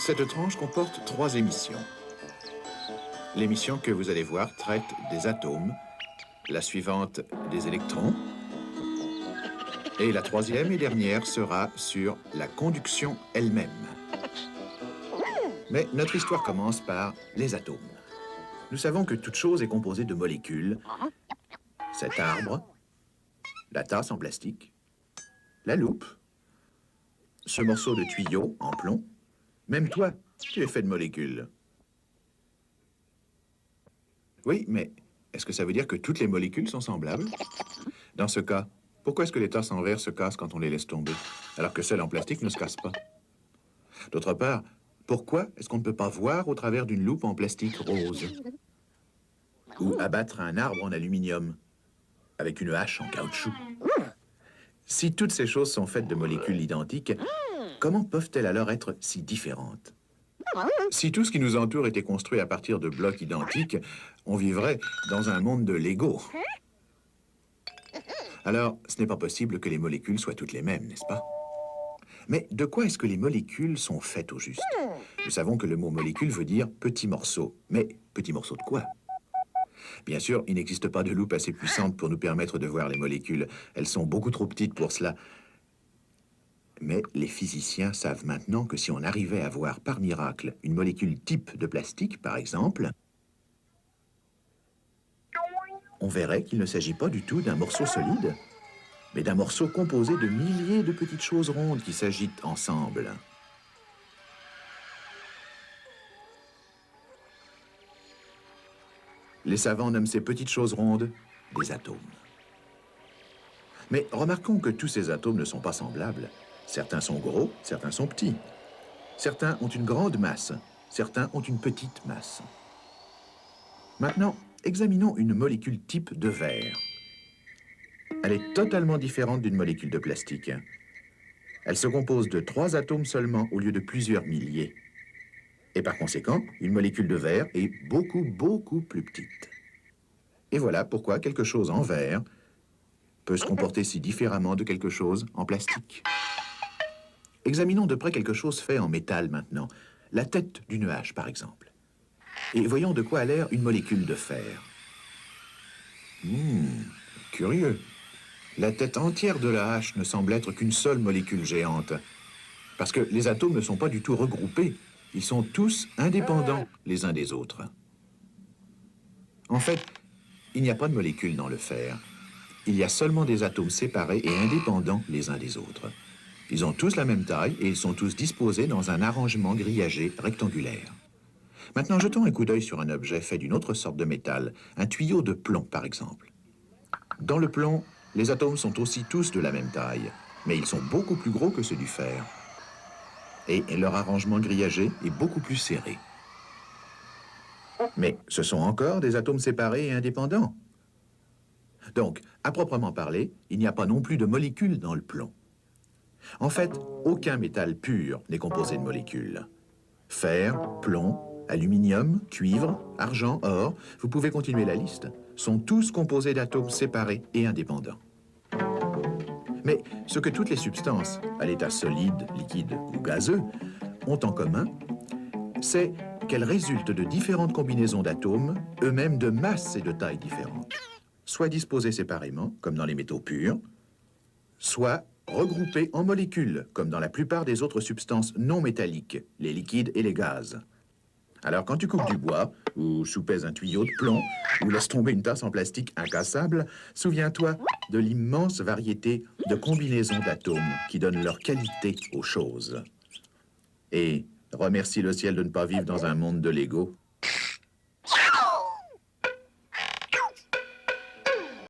Cette tranche comporte 3 émissions. L'émission que vous allez voir traite des atomes, la suivante des électrons, et la troisième et dernière sera sur la conduction elle-même. Mais notre histoire commence par les atomes. Nous savons que toute chose est composée de molécules. Cet arbre, la tasse en plastique, la loupe, ce morceau de tuyau en plomb, même toi, tu es fait de molécules. Oui, mais est-ce que ça veut dire que toutes les molécules sont semblables? Dans ce cas, pourquoi est-ce que les tasses en verre se cassent quand on les laisse tomber, alors que celles en plastique ne se cassent pas? D'autre part, pourquoi est-ce qu'on ne peut pas voir au travers d'une loupe en plastique rose? Ou abattre un arbre en aluminium avec une hache en caoutchouc? Si toutes ces choses sont faites de molécules identiques, comment peuvent-elles alors être si différentes? Si tout ce qui nous entoure était construit à partir de blocs identiques, on vivrait dans un monde de Lego. Alors, ce n'est pas possible que les molécules soient toutes les mêmes, n'est-ce pas? Mais de quoi est-ce que les molécules sont faites au juste? Nous savons que le mot molécule veut dire petit morceau. Mais petit morceau de quoi? Bien sûr, il n'existe pas de loupe assez puissante pour nous permettre de voir les molécules. Elles sont beaucoup trop petites pour cela. Mais les physiciens savent maintenant que si on arrivait à voir par miracle une molécule type de plastique, par exemple, on verrait qu'il ne s'agit pas du tout d'un morceau solide, mais d'un morceau composé de milliers de petites choses rondes qui s'agitent ensemble. Les savants nomment ces petites choses rondes des atomes. Mais remarquons que tous ces atomes ne sont pas semblables. Certains sont gros, certains sont petits. Certains ont une grande masse, certains ont une petite masse. Maintenant, examinons une molécule type de verre. Elle est totalement différente d'une molécule de plastique. Elle se compose de 3 atomes seulement au lieu de plusieurs milliers. Et par conséquent, une molécule de verre est beaucoup plus petite. Et voilà pourquoi quelque chose en verre peut se comporter si différemment de quelque chose en plastique. Examinons de près quelque chose fait en métal maintenant. La tête d'une hache, par exemple. Et voyons de quoi a l'air une molécule de fer. Curieux. La tête entière de la hache ne semble être qu'une seule molécule géante. Parce que les atomes ne sont pas du tout regroupés. Ils sont tous indépendants les uns des autres. En fait, il n'y a pas de molécules dans le fer. Il y a seulement des atomes séparés et indépendants les uns des autres. Ils ont tous la même taille et ils sont tous disposés dans un arrangement grillagé rectangulaire. Maintenant, jetons un coup d'œil sur un objet fait d'une autre sorte de métal, un tuyau de plomb par exemple. Dans le plomb, les atomes sont aussi tous de la même taille, mais ils sont beaucoup plus gros que ceux du fer. Et leur arrangement grillagé est beaucoup plus serré. Mais ce sont encore des atomes séparés et indépendants. Donc, à proprement parler, il n'y a pas non plus de molécules dans le plomb. En fait, aucun métal pur n'est composé de molécules. Fer, plomb, aluminium, cuivre, argent, or, vous pouvez continuer la liste, sont tous composés d'atomes séparés et indépendants. Mais ce que toutes les substances, à l'état solide, liquide ou gazeux, ont en commun, c'est qu'elles résultent de différentes combinaisons d'atomes, eux-mêmes de masse et de taille différentes, soit disposés séparément, comme dans les métaux purs, soit regroupés en molécules, comme dans la plupart des autres substances non métalliques, les liquides et les gaz. Alors quand tu coupes du bois, ou soupèses un tuyau de plomb, ou laisses tomber une tasse en plastique incassable, souviens-toi de l'immense variété de combinaisons d'atomes qui donnent leur qualité aux choses. Et remercie le ciel de ne pas vivre dans un monde de Lego.